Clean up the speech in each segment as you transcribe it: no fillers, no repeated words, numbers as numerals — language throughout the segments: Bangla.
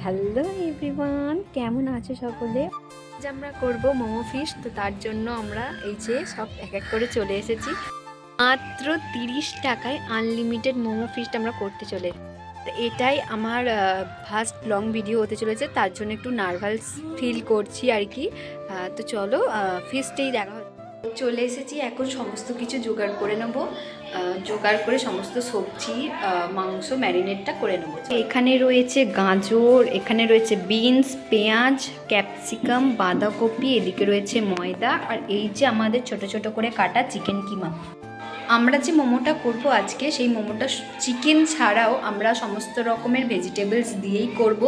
হ্যালো এভরিওয়ান, কেমন আছো সকলে? আজ আমরা করব মোমো ফিশ। তো তার জন্য আমরা এই যে সব এক এক করে চলে এসেছি। মাত্র 30 টাকায় আনলিমিটেড মোমো ফিশটা আমরা করতে চলে। তো এটাই আমার ফার্স্ট লং ভিডিও হতে চলেছে, তার জন্য একটু নার্ভাস ফিল করছি আর কি। তো চলো ফিশটাই দেখা হচ্ছে। চলে এসেছি, এখন সমস্ত কিছু জোগাড় করে নেব। জোগাড় করে সমস্ত সবজি মাংস ম্যারিনেটটা করে নেব। এখানে রয়েছে গাজর, এখানে রয়েছে বিনস, পেঁয়াজ, ক্যাপসিকাম, বাঁধাকপি, এদিকে রয়েছে ময়দা, আর এই যে আমাদের ছোট ছোট করে কাটা চিকেন কিমা। আমরা যে মোমোটা করব আজকে, সেই মোমোটা চিকেন ছাড়াও আমরা সমস্ত রকমের ভেজিটেবলস দিয়েই করব।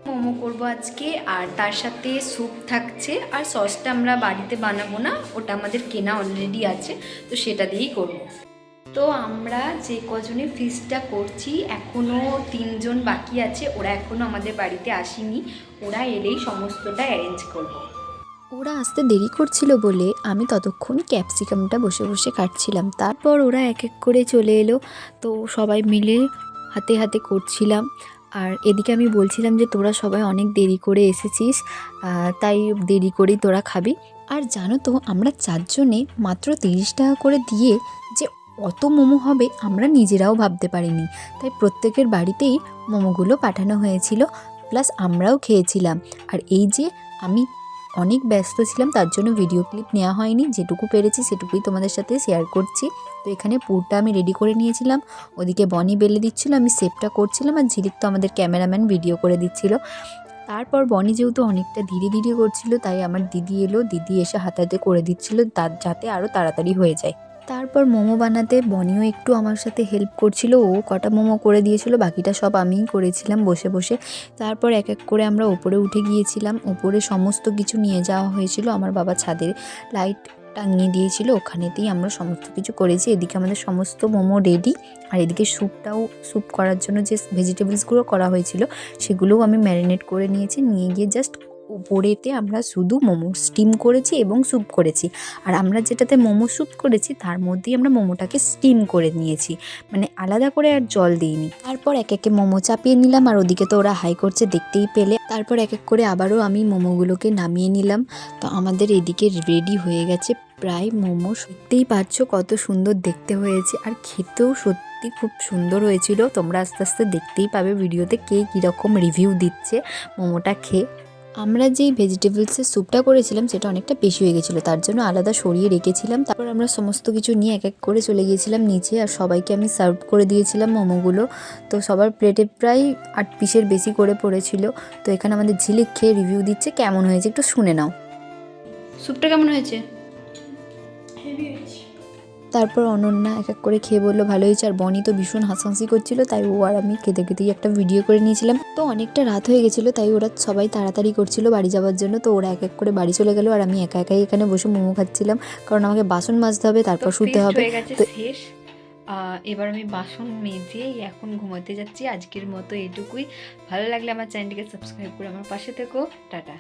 মোমো করব আজকে, আর তার সাথে স্যুপ থাকছে, আর সসটা আমরা বাড়িতে বানাবো না, ওটা আমাদের কেনা অলরেডি আছে, তো সেটা দিয়েই করব। তো আমরা যে কজনে ফিস্টটা করছি, এখনও 3জন বাকি আছে, ওরা এখনও আমাদের বাড়িতে আসেনি। ওরা এলেই সমস্তটা অ্যারেঞ্জ করব। ওরা আসতে দেরি করছিল বলে আমি ততক্ষণ ক্যাপসিকামটা বসে বসে কাটছিলাম। তারপর ওরা এক এক করে চলে এলো, তো সবাই মিলে হাতে হাতে করছিলাম। আর এদিকে আমি বলছিলাম যে তোরা সবাই অনেক দেরি করে এসেছিস, তাই দেরি করেই তোরা খাবি। আর জানো তো, আমরা 4জনে মাত্র 30 টাকা করে দিয়ে যে অত মোমো হবে আমরা নিজেরাও ভাবতে পারিনি। তাই প্রত্যেকের বাড়িতেই মোমোগুলো পাঠানো হয়েছিল, প্লাস আমরাও খেয়েছিলাম। আর এই যে আমি অনেক ব্যস্ত ছিলাম, তার জন্য ভিডিও ক্লিপ নেওয়া হয়নি, যেটুকু পেরেছি সেটুকুই তোমাদের সাথে শেয়ার করছি। তো এখানে পুরটা আমি রেডি করে নিয়েছিলাম, ওদিকে বনি বেলে দিচ্ছিল, আমি সেভটা করছিলাম, আর ঝিলিক তো আমাদের ক্যামেরাম্যান ভিডিও করে দিচ্ছিল। তারপর বনি যেহেতু অনেকটা ধীরে ধীরে করছিল, তাই আমার দিদি এলো, দিদি এসে হাতে হাতে করে দিচ্ছিল যাতে আরও তাড়াতাড়ি হয়ে যায়। তারপর মোমো বানাতে বনিও একটু আমার সাথে হেল্প করছিল, ও কটা মোমো করে দিয়েছিল, বাকিটা সব আমিই করেছিলাম বসে বসে। তারপর এক এক করে আমরা ওপরে উঠে গিয়েছিলাম, ওপরে সমস্ত কিছু নিয়ে যাওয়া হয়েছিল। আমার বাবা ছাদে লাইট টাঙিয়ে দিয়েছিল, ওখানেতেই আমরা সমস্ত কিছু করেছি। এদিকে আমাদের সমস্ত মোমো রেডি, আর এদিকে স্যুপ করার জন্য যে ভেজিটেবলসগুলো করা হয়েছিল সেগুলোও আমি ম্যারিনেট করে নিয়েছি। নিয়ে গিয়ে জাস্ট উপরেতে আমরা শুধু মোমো স্টিম করেছি এবং স্যুপ করেছি। আর আমরা যেটাতে মোমো স্যুপ করেছি তার মধ্যেই আমরা মোমোটাকে স্টিম করে নিয়েছি, মানে আলাদা করে আর জল দিইনি। তারপর এক একে মোমো চাপিয়ে নিলাম, আর ওদিকে তো ওরা হাই করছে দেখতেই পেলে। তারপর এক এক করে আবারও আমি মোমোগুলোকে নামিয়ে নিলাম। তো আমাদের এদিকে রেডি হয়ে গেছে প্রায় মোমো। দেখতেই পাচ্ছ কত সুন্দর দেখতে হয়েছে, আর খেতেও সত্যি খুব সুন্দর হয়েছিল। তোমরা আস্তে আস্তে দেখতেই পাবে ভিডিওতে কে কীরকম রিভিউ দিচ্ছে মোমোটা খেয়ে। আমরা যেই ভেজিটেবলসের স্যুপটা করেছিলাম সেটা অনেকটা বেশি হয়ে গেছিলো, তার জন্য আলাদা সরিয়ে রেখেছিলাম। তারপর আমরা সমস্ত কিছু নিয়ে এক এক করে চলে গিয়েছিলাম নিচে, আর সবাইকে আমি সার্ভ করে দিয়েছিলাম মোমোগুলো। তো সবার প্লেটে প্রায় 8 পিসের বেশি করে পড়েছিল। তো এখানে আমাদের ঝিলিক খেয়ে রিভিউ দিচ্ছে কেমন হয়েছে, একটু শুনে নাও। স্যুপটা কেমন হয়েছে? তারপর অনন্যা এক এক করে খেয়ে বললো ভালো হয়েছে, আর বনি তো ভীষণ হাসাহাসি করছিল, তাই ও আর আমি খেতে খেতেই একটা ভিডিও করে নিয়েছিলাম। তো অনেকটা রাত হয়ে গেছিলো, তাই ওরা সবাই তাড়াতাড়ি করছিল বাড়ি যাওয়ার জন্য। তো ওরা এক এক করে বাড়ি চলে গেল, আর আমি একা একাই এখানে বসে মোমো খাচ্ছিলাম, কারণ আমাকে বাসন মাজতে হবে, তারপর শুতে হবে। তো শেষ, এবার আমি বাসন মেজেই এখন ঘুমাতে যাচ্ছি। আজকের মতো এটুকুই। ভালো লাগলে আমার চ্যানেলটিকে সাবস্ক্রাইব করে আমার পাশে থেকো। টাটা।